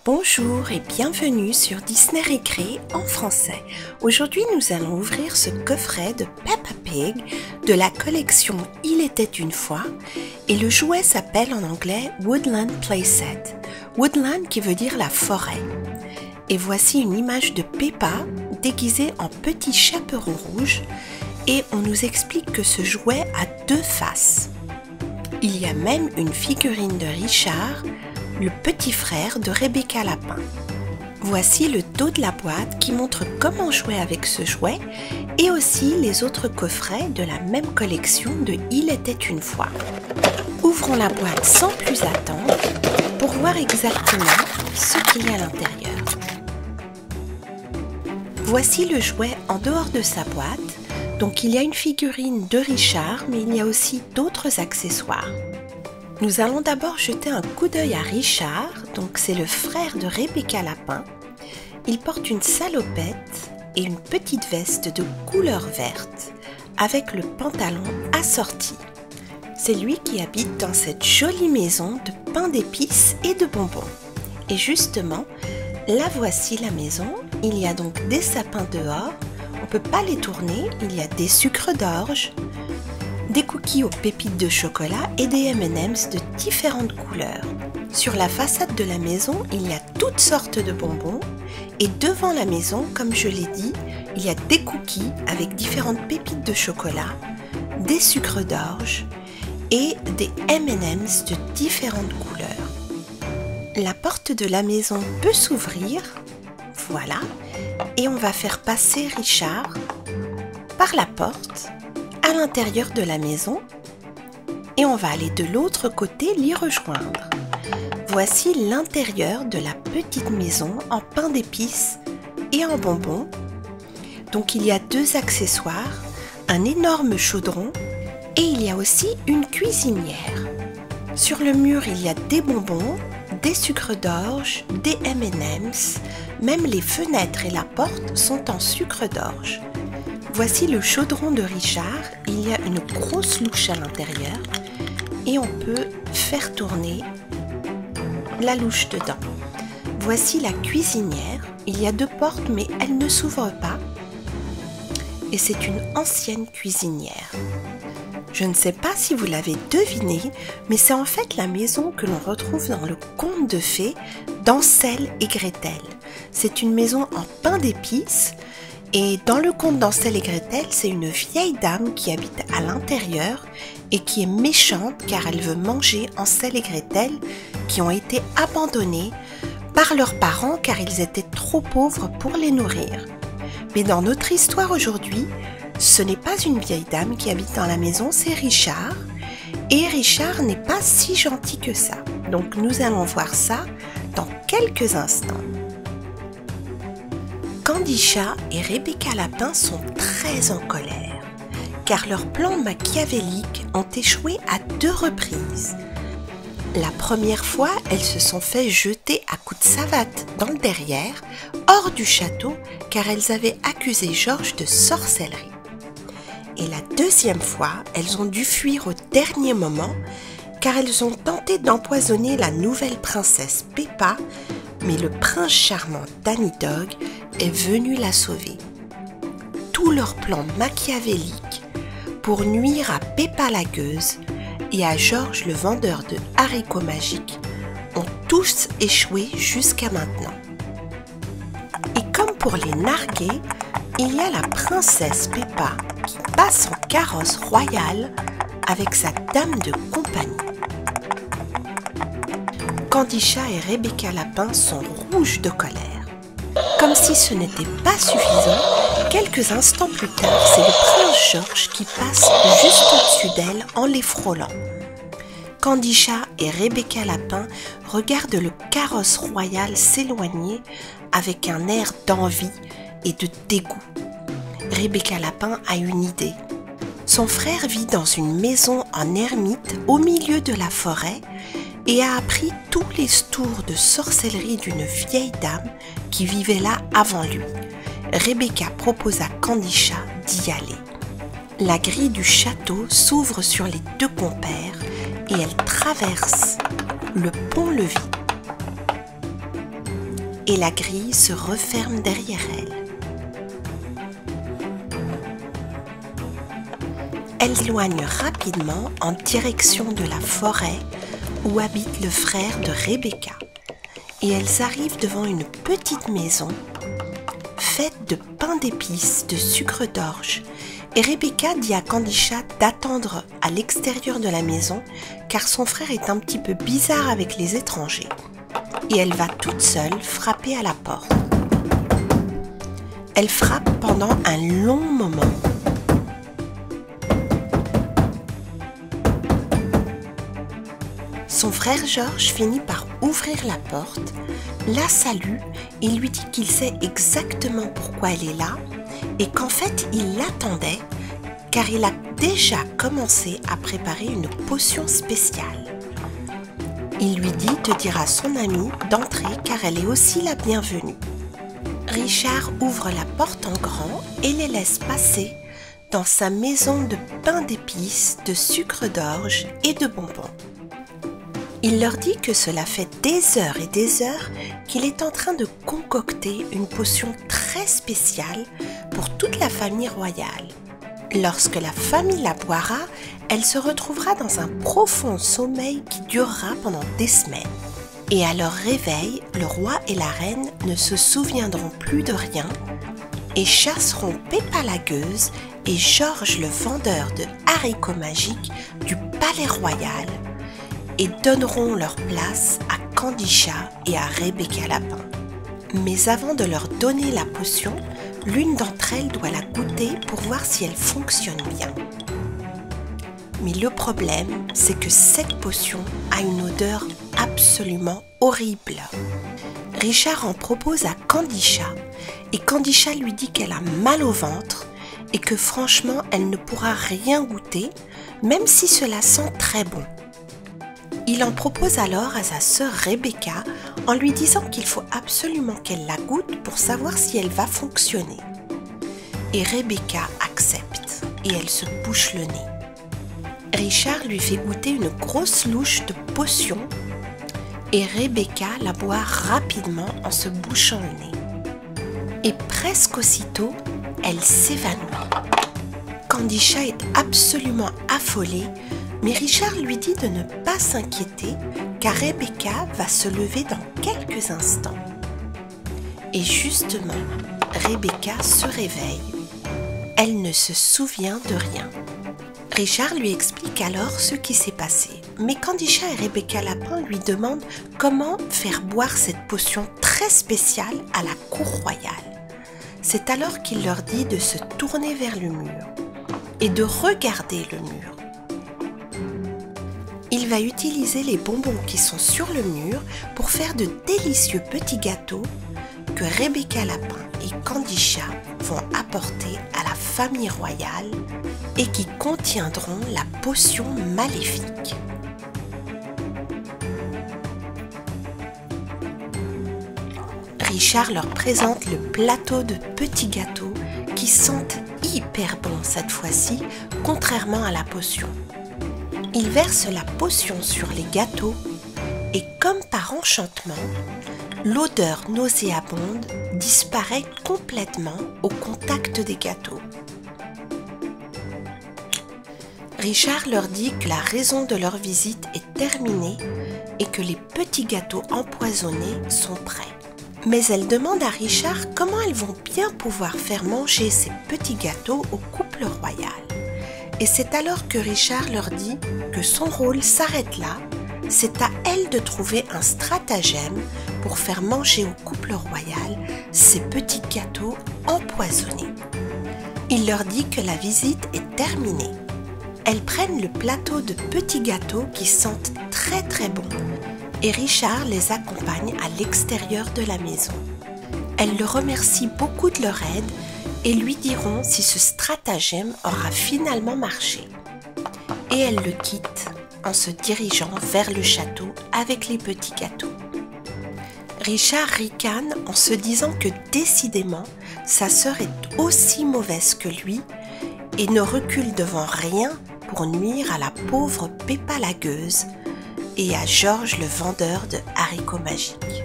Bonjour et bienvenue sur Disney Récré en français. Aujourd'hui, nous allons ouvrir ce coffret de Peppa Pig de la collection Il était une fois et le jouet s'appelle en anglais Woodland Playset. Woodland qui veut dire la forêt. Et voici une image de Peppa déguisée en petit chaperon rouge et on nous explique que ce jouet a deux faces. Il y a même une figurine de Richard, le petit frère de Rebecca Lapin. Voici le dos de la boîte qui montre comment jouer avec ce jouet et aussi les autres coffrets de la même collection de Il était une fois. Ouvrons la boîte sans plus attendre pour voir exactement ce qu'il y a à l'intérieur. Voici le jouet en dehors de sa boîte. Donc il y a une figurine de Richard, mais il y a aussi d'autres accessoires. Nous allons d'abord jeter un coup d'œil à Richard, donc c'est le frère de Rebecca Lapin. Il porte une salopette et une petite veste de couleur verte, avec le pantalon assorti. C'est lui qui habite dans cette jolie maison de pain d'épices et de bonbons. Et justement, la voici la maison. Il y a donc des sapins dehors, on ne peut pas les tourner, il y a des sucres d'orge, des cookies aux pépites de chocolat et des M&M's de différentes couleurs. Sur la façade de la maison, il y a toutes sortes de bonbons et devant la maison, comme je l'ai dit, il y a des cookies avec différentes pépites de chocolat, des sucres d'orge et des M&M's de différentes couleurs. La porte de la maison peut s'ouvrir, voilà, et on va faire passer Richard par la porte à l'intérieur de la maison et on va aller de l'autre côté l'y rejoindre. Voici l'intérieur de la petite maison en pain d'épices et en bonbons. Donc il y a deux accessoires, un énorme chaudron et il y a aussi une cuisinière. Sur le mur, il y a des bonbons, des sucres d'orge, des M&M's, même les fenêtres et la porte sont en sucre d'orge. Voici le chaudron de Richard, il y a une grosse louche à l'intérieur et on peut faire tourner la louche dedans. Voici la cuisinière, il y a deux portes mais elles ne s'ouvrent pas et c'est une ancienne cuisinière. Je ne sais pas si vous l'avez deviné, mais c'est en fait la maison que l'on retrouve dans le conte de fées d'Hansel et Gretel. C'est une maison en pain d'épices. Et dans le conte d'Hansel et Gretel, c'est une vieille dame qui habite à l'intérieur et qui est méchante car elle veut manger Hansel et Gretel qui ont été abandonnés par leurs parents car ils étaient trop pauvres pour les nourrir. Mais dans notre histoire aujourd'hui, ce n'est pas une vieille dame qui habite dans la maison, c'est Richard. Et Richard n'est pas si gentil que ça. Donc nous allons voir ça dans quelques instants. Candy-Chat et Rebecca Lapin sont très en colère, car leurs plans machiavéliques ont échoué à deux reprises. La première fois, elles se sont fait jeter à coups de savate dans le derrière, hors du château, car elles avaient accusé George de sorcellerie. Et la deuxième fois, elles ont dû fuir au dernier moment, car elles ont tenté d'empoisonner la nouvelle princesse Peppa, mais le prince charmant Danny Dog est venu la sauver. Tous leurs plans machiavéliques pour nuire à Peppa la gueuse et à George le vendeur de haricots magiques ont tous échoué jusqu'à maintenant. Et comme pour les narguer, il y a la princesse Peppa qui passe en carrosse royale avec sa dame de compagnie. Candy-Chat et Rebecca Lapin sont rouges de colère. Comme si ce n'était pas suffisant, quelques instants plus tard, c'est le prince George qui passe juste au-dessus d'elle en les frôlant. Candy-Chat et Rebecca Lapin regardent le carrosse royal s'éloigner avec un air d'envie et de dégoût. Rebecca Lapin a une idée. Son frère vit dans une maison en ermite au milieu de la forêt et a appris tous les tours de sorcellerie d'une vieille dame qui vivait là avant lui. Rebecca propose à Candy-Chat d'y aller. La grille du château s'ouvre sur les deux compères et elle traverse le pont-levis. et la grille se referme derrière elle. Elle s'éloigne rapidement en direction de la forêt où habite le frère de Rebecca. Et elles arrivent devant une petite maison faite de pain d'épices, de sucre d'orge. Et Rebecca dit à Candicha d'attendre à l'extérieur de la maison car son frère est un petit peu bizarre avec les étrangers. Et elle va toute seule frapper à la porte. Elle frappe pendant un long moment. Son frère George finit par ouvrir la porte, la salue et lui dit qu'il sait exactement pourquoi elle est là et qu'en fait il l'attendait car il a déjà commencé à préparer une potion spéciale. Il lui dit de dire à son amie d'entrer car elle est aussi la bienvenue. Richard ouvre la porte en grand et les laisse passer dans sa maison de pain d'épices, de sucre d'orge et de bonbons. Il leur dit que cela fait des heures et des heures qu'il est en train de concocter une potion très spéciale pour toute la famille royale. Lorsque la famille la boira, elle se retrouvera dans un profond sommeil qui durera pendant des semaines. Et à leur réveil, le roi et la reine ne se souviendront plus de rien et chasseront Peppa la gueuse et George le vendeur de haricots magiques du palais royal et donneront leur place à Candicha et à Rebecca Lapin. Mais avant de leur donner la potion, l'une d'entre elles doit la goûter pour voir si elle fonctionne bien. Mais le problème, c'est que cette potion a une odeur absolument horrible. Richard en propose à Candicha et Candicha lui dit qu'elle a mal au ventre et que franchement, elle ne pourra rien goûter, même si cela sent très bon. Il en propose alors à sa sœur Rebecca en lui disant qu'il faut absolument qu'elle la goûte pour savoir si elle va fonctionner. Et Rebecca accepte et elle se bouche le nez. Richard lui fait goûter une grosse louche de potion et Rebecca la boit rapidement en se bouchant le nez. Et presque aussitôt, elle s'évanouit. Candicha est absolument affolée, mais Richard lui dit de ne pas s'inquiéter car Rebecca va se lever dans quelques instants. Et justement, Rebecca se réveille. Elle ne se souvient de rien. Richard lui explique alors ce qui s'est passé, mais Candicha et Rebecca Lapin lui demandent comment faire boire cette potion très spéciale à la cour royale. C'est alors qu'il leur dit de se tourner vers le mur et de regarder le mur. Il va utiliser les bonbons qui sont sur le mur pour faire de délicieux petits gâteaux que Rebecca Lapin et Candicha vont apporter à la famille royale et qui contiendront la potion maléfique. Richard leur présente le plateau de petits gâteaux qui sentent hyper bon cette fois-ci, contrairement à la potion. Il verse la potion sur les gâteaux et comme par enchantement, l'odeur nauséabonde disparaît complètement au contact des gâteaux. Richard leur dit que la raison de leur visite est terminée et que les petits gâteaux empoisonnés sont prêts. Mais elle demande à Richard comment elles vont bien pouvoir faire manger ces petits gâteaux au couple royal. Et c'est alors que Richard leur dit que son rôle s'arrête là, c'est à elle de trouver un stratagème pour faire manger au couple royal ces petits gâteaux empoisonnés. Il leur dit que la visite est terminée. Elles prennent le plateau de petits gâteaux qui sentent très très bon et Richard les accompagne à l'extérieur de la maison. Elles le remercient beaucoup de leur aide et lui diront si ce stratagème aura finalement marché. Et elles le quittent en se dirigeant vers le château avec les petits gâteaux. Richard ricane en se disant que décidément sa sœur est aussi mauvaise que lui et ne recule devant rien pour nuire à la pauvre Peppa la gueuse et à George le vendeur de haricots magiques.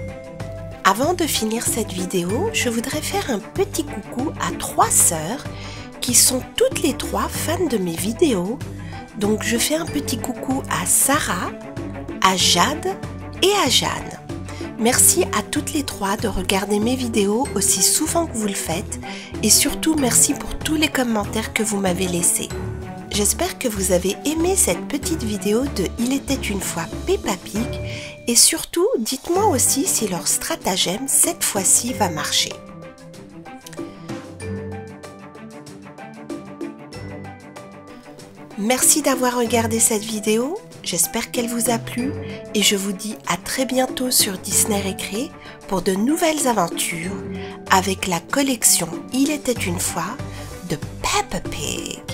Avant de finir cette vidéo, je voudrais faire un petit coucou à 3 sœurs qui sont toutes les 3 fans de mes vidéos. Donc je fais un petit coucou à Sarah, à Jade et à Jeanne. Merci à toutes les 3 de regarder mes vidéos aussi souvent que vous le faites et surtout merci pour tous les commentaires que vous m'avez laissés. J'espère que vous avez aimé cette petite vidéo de Il était une fois Peppa Pig et surtout dites-moi aussi si leur stratagème cette fois-ci va marcher. Merci d'avoir regardé cette vidéo, j'espère qu'elle vous a plu et je vous dis à très bientôt sur Disney Récré pour de nouvelles aventures avec la collection Il était une fois de Peppa Pig.